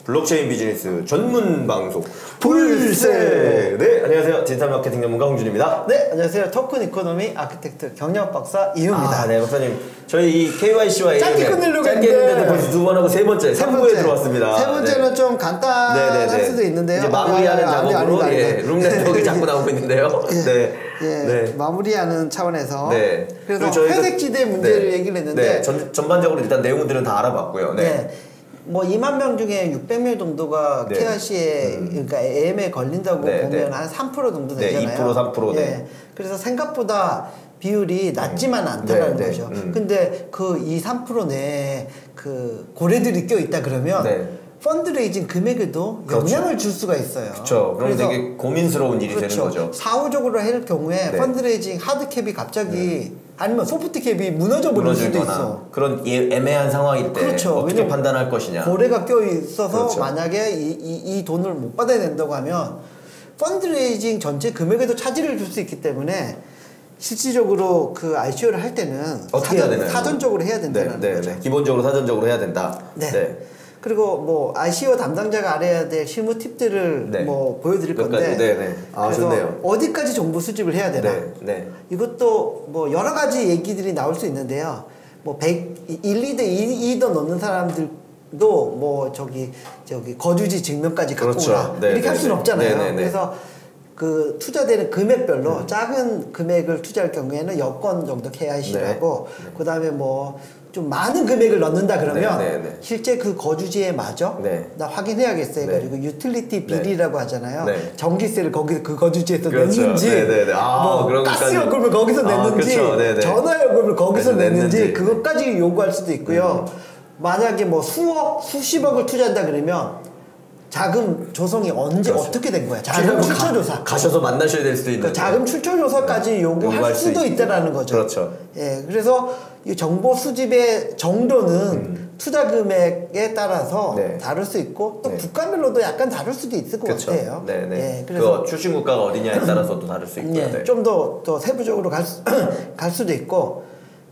블록체인 비즈니스 전문 방송 불세. 네, 안녕하세요. 디지털 마케팅 전문가 홍준입니다. 네, 안녕하세요. 토큰 이코노미 아키텍트 경영 박사 이유입니다. 네, 박사님. 저희 이 KYC와 짧게 끝내려고 했는데 벌써 두 번 하고 세 번째, 3부에 들어왔습니다. 세 번째는 좀 간단할 수도 있는데요. 이제 마무리하는 작업으로 룸네트워크 자꾸 나오고 있는데요. 마무리하는 차원에서. 그래서 저희가, 회색지대 문제를 얘기를 했는데 전반적으로 일단 내용들은 다 알아봤고요. 뭐 2만 명 중에 600명 정도가 KYC에 그러니까 AM에 걸린다고 보면 한 3% 정도 되잖아요. 2% 3%. 그래서 생각보다 비율이 낮지만 않다는 거죠. 근데 그 2~3% 내에 그 고래들이 껴 있다 그러면 펀드레이징 금액에도 영향을 줄 수가 있어요. 그렇죠. 그럼 되게 고민스러운 일이 되는 거죠. 사후적으로 할 경우에 펀드레이징 하드캡이 갑자기 아니면 소프트캡이 무너져 버릴 수도 있어. 그런 애매한 상황일 때 어떻게 판단할 것이냐. 고래가 껴 있어서 만약에 이 돈을 못 받아야 된다고 하면 펀드레이징 전체 금액에도 차질을 줄 수 있기 때문에 실질적으로 그 ICO를 할 때는 어떻게 해야 되나요? 사전적으로 해야 된다는 거죠. 기본적으로 사전적으로 해야 된다. 그리고 뭐 ICO 담당자가 알아야 될 실무 팁들을 뭐 보여드릴 건데 그래서 좋네요. 어디까지 정보 수집을 해야 되나 이것도 뭐 여러 가지 얘기들이 나올 수 있는데요. 뭐 100, 1, 2대 2더 넣는 사람들도 뭐 저기 거주지 증명까지 갖고 오라 이렇게 할 수는 없잖아요. 그래서 그 투자되는 금액별로 작은 금액을 투자할 경우에는 여권 정도 KYC라고 그 다음에 뭐 좀 많은 금액을 넣는다 그러면 실제 그 거주지에 맞아? 나 확인해야겠어요. 그리고 유틸리티 비리라고 하잖아요. 전기세를 거기 그 거주지에서 냈는지 뭐 가스요금을 거기서 냈는지 전화요금을 거기서 냈는지 그것까지 요구할 수도 있고요. 만약에 뭐 수억, 수십억을 투자한다 그러면 자금 조성이 언제 어떻게 된 거야? 자금 출처 조사. 가셔서 만나셔야 될 수도 있는. 자금 출처 조사까지 요구할 수도 있다라는 거죠. 그렇죠. 그래서 이 정보 수집의 정도는 투자 금액에 따라서 다를 수 있고 또 국가별로도 약간 다를 수도 있을 것 같아요. 그래서 출신 국가가 어디냐에 따라서도 다를 수 있고요. 좀 더 세부적으로 갈 수도 있고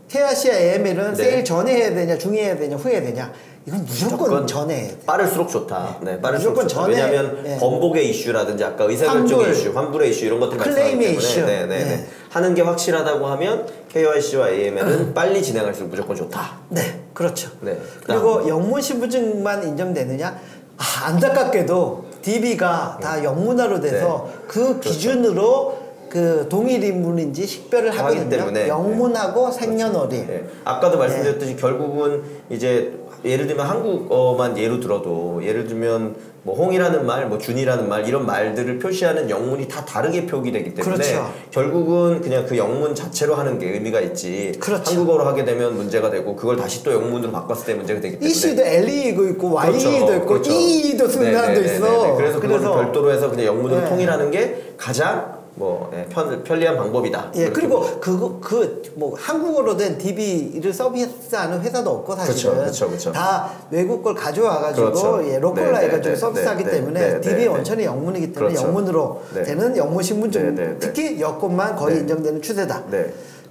KYC와 AML은 세일 전에 해야 되냐, 중에 해야 되냐, 후에 해야 되냐. 이건 무조건 전에 해야 돼. 빠를수록 좋다. 빠를수록 좋다. 전에, 왜냐하면 번복의 이슈라든지 아까 의사결정의 이슈, 환불의 이슈 이런 것들이 클레임의 이슈 하는 게 확실하다고 하면 KYC와 AML은 빨리 진행할수록 무조건 좋다. 그렇죠. 그리고 영문 신분증만 인정되느냐? 안타깝게도 DB가 다 영문화로 돼서 그 기준으로 그 동일 인물인지 식별을 하거든요. 영문하고 생년월일. 아까도 말씀드렸듯이 결국은 이제 예를 들면 한국어만 예로 들어도 예를 들면 뭐 홍이라는 말, 뭐 준이라는 말 이런 말들을 표시하는 영문이 다 다르게 표기되기 때문에 결국은 그냥 그 영문 자체로 하는 게 의미가 있지 한국어로 하게 되면 문제가 되고 그걸 다시 또 영문으로 바꿨을 때 문제가 되기 때문에 EC도 LE도 있고 YE도 있고 EE도 쓰는 사람도 있어. 그래서 그거를 별도로 해서 그냥 영문으로 통일하는 게 가장 편리한 방법이다. 그리고 뭐 한국어로 된 DB를 서비스하는 회사도 없고 사실은 다 외국 걸 가져와가지고 로컬라이가지고 서비스하기 때문에 DB 원천이 영문이기 때문에 영문으로 되는 영문 신분증 특히 여권만 거의 인정되는 추세다.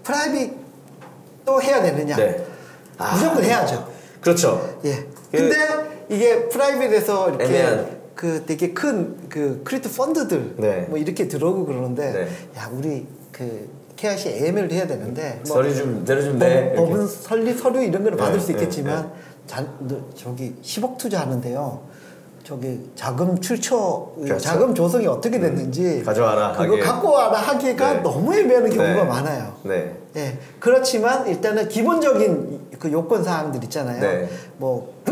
프라이빗도 해야 되느냐? 무조건 해야죠. 근데 이게 프라이빗에서 이렇게 되게 큰 크립토 펀드들 뭐 이렇게 들어오고 그러는데 야 우리 그 KYC AML을 해야 되는데 뭐 서류 좀 내 법은 서류 이런 거는 받을 수 있겠지만 저기 10억 투자하는데요. 저기 자금 출처 자금 조성이 어떻게 됐는지 가져와라 그거 갖고 와라 하기가 너무 애매한 경우가 많아요. 그렇지만 일단은 기본적인 그 요건 사항들 있잖아요. 뭐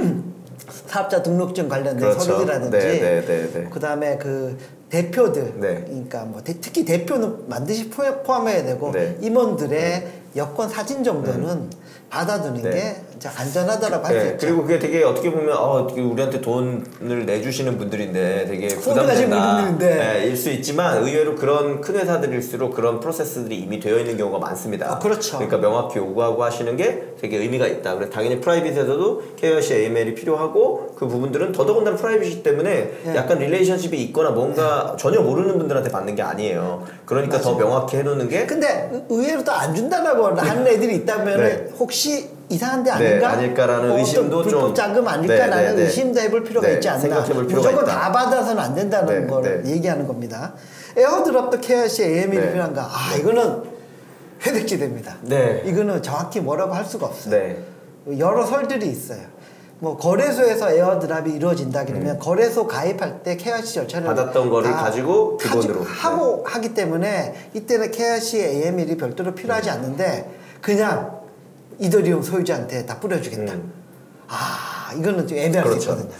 사업자 등록증 관련된 서류라든지 그 다음에 그 대표들 그러니까 뭐 특히 대표는 반드시 포함해야 되고 임원들의 여권 사진 정도는 받아두는 게 안전하다라고 할 수 있죠. 그리고 그게 되게 어떻게 보면 우리한테 돈을 내주시는 분들인데 되게 부담된다 일 수 있지만 의외로 그런 큰 회사들일수록 그런 프로세스들이 이미 되어 있는 경우가 많습니다. 그러니까 명확히 요구하고 하시는 게 되게 의미가 있다. 그래서 당연히 프라이빗에서도 KYC AML이 필요하고 그 부분들은 더더군다나 프라이빗이기 때문에 약간 릴레이션십이 있거나 뭔가 전혀 모르는 분들한테 받는 게 아니에요. 그러니까 맞아요. 더 명확히 해놓는 게. 근데 의외로 또 안 준다라고 하는 애들이 있다면 네. 혹시 이상한 데 아닌가? 네, 아닐까라는 의심도 좀. 불법 자금 아닐까라는 의심도 해볼 필요가 있지 않나. 생각해볼 필요가 무조건 있다. 다 받아서는 안 된다는 걸 얘기하는 겁니다. 에어드랍도 KYC AML이 필요한가? 이거는 회백지대입니다. 이거는 정확히 뭐라고 할 수가 없어요. 여러 설들이 있어요. 뭐 거래소에서 에어드랍이 이루어진다 그러면 거래소 가입할 때 KYC 절차를 받았던 거를 가지고 기본으로 하고 하기 때문에 이때는 KYC AML이 별도로 필요하지 않는데 그냥 이더리움 소유자한테 다 뿌려주겠다. 이거는 좀 애매할 수 있거든요.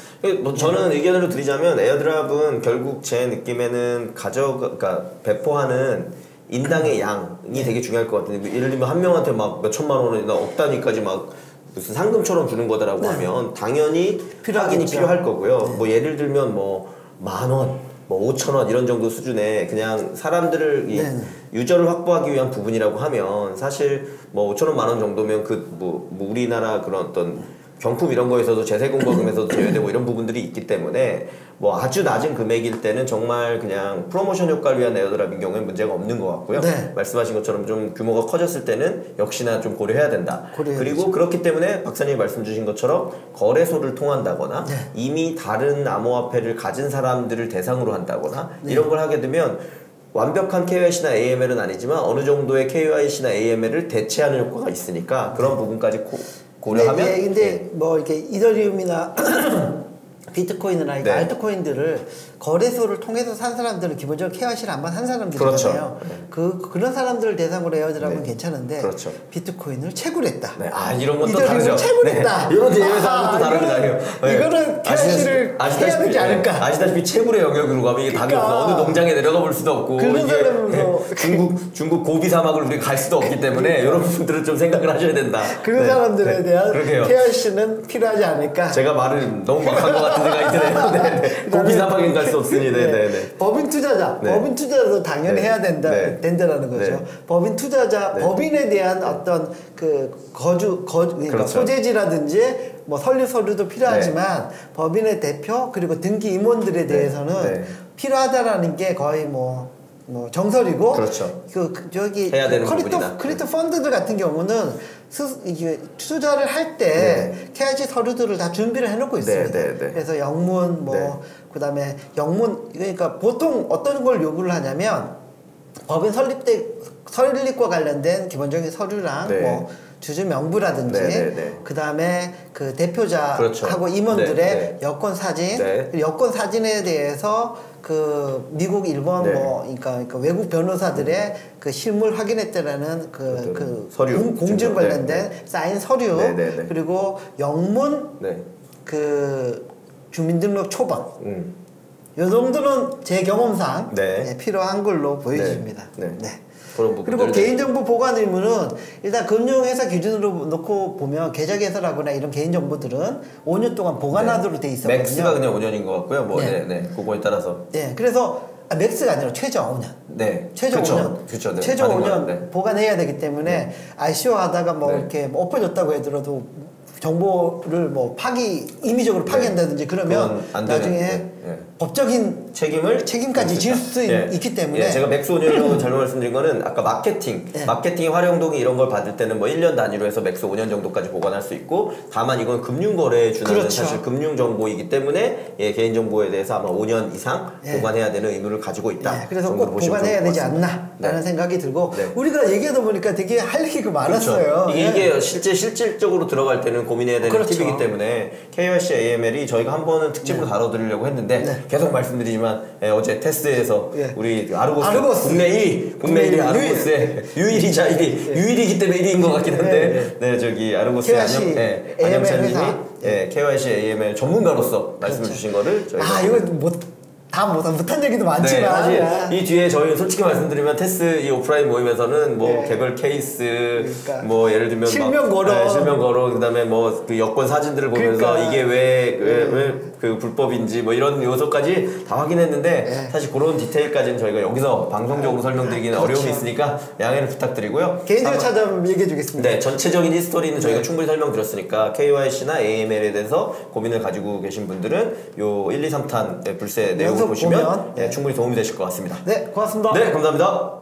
뭐 저는 의견으로 드리자면 에어드랍은 결국 제 느낌에는 그러니까 배포하는 인당의 양이 되게 중요할 것 같은데 예를 들면 한 명한테 막 몇 천만 원이나 억 단위까지 막 무슨 상금처럼 주는 거다라고 하면 당연히 확인이 필요할 거고요. 뭐 예를 들면 뭐 10,000원, 뭐 5,000원 이런 정도 수준의 그냥 사람들을 유저를 확보하기 위한 부분이라고 하면 사실 뭐 5,000원, 10,000원 정도면 뭐 우리나라 그런 어떤 경품 이런 거에서도 제세공과금에서도 제외되고 이런 부분들이 있기 때문에 뭐 아주 낮은 금액일 때는 정말 그냥 프로모션 효과를 위한 에어드랍인 경우에 문제가 없는 것 같고요. 말씀하신 것처럼 좀 규모가 커졌을 때는 역시나 좀 고려해야 된다. 그리고 그렇기 때문에 박사님이 말씀 주신 것처럼 거래소를 통한다거나 이미 다른 암호화폐를 가진 사람들을 대상으로 한다거나 이런 걸 하게 되면 완벽한 KYC나 AML은 아니지만 어느 정도의 KYC나 AML을 대체하는 효과가 있으니까 그런 부분까지 고려하면. 근데 뭐 이렇게 이더리움이나 비트코인이나 알트코인들을 거래소를 통해서 산 사람들은 기본적으로 KYC를 한번 한 사람들이잖아요. 그런 사람들을 대상으로 에어드랍은 괜찮은데 비트코인을 채굴 했다. 이런 것도 다르죠. 채굴했다. 이런 대회에서 하는 것도 다릅니다. 이거는 KYC를 해야 되지 않을까. 아시다시피 채굴의 영역으로 가면 이게 답이 없어. 어느 농장에 내려가 볼 수도 없고 중국 고비 사막을 우리가 갈 수도 없기 때문에 이런 부분들은 좀 생각을 하셔야 된다. 그런 사람들에 대한 KYC는 필요하지 않을까. 제가 말을 너무 막한 것 같은 생각이 드네요. 고비 사막엔 갈 수 없으니. 법인 투자자, 법인 투자도 당연히 해야 된다라는 거죠. 법인 투자자, 법인에 대한 어떤 그 그러니까 소재지라든지 뭐 설립 서류도 필요하지만 법인의 대표 그리고 등기 임원들에 대해서는 필요하다라는 게 거의 뭐 정설이고 저기 크립토 펀드들 같은 경우는 투자를 할 때 KYC 서류들을 다 준비를 해놓고 있습니다. 그래서 영문 그다음에 영문 그러니까 보통 어떤 걸 요구를 하냐면 법인 설립과 관련된 기본적인 서류랑 뭐 주주 명부라든지 그다음에 그 대표자하고 임원들의 여권 사진 여권 사진에 대해서 그 미국 일본 그러니까 외국 변호사들의 그 실물 확인했다라는 그 서류 공증 관련된 사인 서류 그리고 영문 그 주민등록 초본 요 정도는 제 경험상 필요한 걸로 보여집니다. 그리고 개인정보 보관 의무는 일단 금융회사 기준으로 놓고 보면 계좌개설하거나 이런 개인정보들은 5년 동안 보관하도록 돼 있었거든요. 맥스가 그냥 5년인 것 같고요. 그거에 따라서. 그래서 맥스가 아니라 최저 5년. 최저 5년. 최저 5년 보관해야 되기 때문에 ICO 하다가 이렇게 엎어졌다고 하더라도 정보를 임의적으로 파기한다든지 그러면 나중에 법적인 책임까지 질 수 있기 때문에 제가 맥스 5년 잘못 말씀드린 거는 아까 마케팅의 활용동의 이런 걸 받을 때는 뭐 1년 단위로 해서 맥스 5년 정도까지 보관할 수 있고 다만 이건 금융거래에 준하는 사실 금융정보이기 때문에 개인정보에 대해서 아마 5년 이상 보관해야 되는 의무를 가지고 있다. 그래서 꼭 보관해야 되지 않나 라는 생각이 들고 우리가 얘기하다 보니까 되게 할 얘기가 많았어요. 이게 실질적으로 들어갈 때는 고민해야 되는 팁이기 때문에 KYC AML이 저희가 한 번은 특집으로 다뤄드리려고 했는데 계속 말씀드리지만 어제 테스트에서 우리 아르고스 국내 1위 아르고스의 유일이자 1위 유일이기 때문에 1위인 것 같긴 한데 저기 아르고스의 안영찬님이 KYC AML 전문가로서 말씀을 주신 거를 저희가 이거 다 못한 얘기도 많지만 사실 이 뒤에 저희 솔직히 말씀드리면 테스 이 오프라인 모임에서는 개별 케이스 예를 들면 실명 거론 그다음에 그 여권 사진들을 보면서 이게 왜 그 불법인지 이런 요소까지 다 확인했는데 사실 그런 디테일까지는 저희가 여기서 방송적으로 설명드리기는 어려움이 있으니까 양해를 부탁드리고요. 개인적으로 찾아보면 얘기해 주겠습니다. 전체적인 히스토리는 저희가 충분히 설명드렸으니까 KYC나 AML에 대해서 고민을 가지고 계신 분들은 요 1, 2, 3탄 불새 내용을 보시면 충분히 도움이 되실 것 같습니다. 고맙습니다. 감사합니다.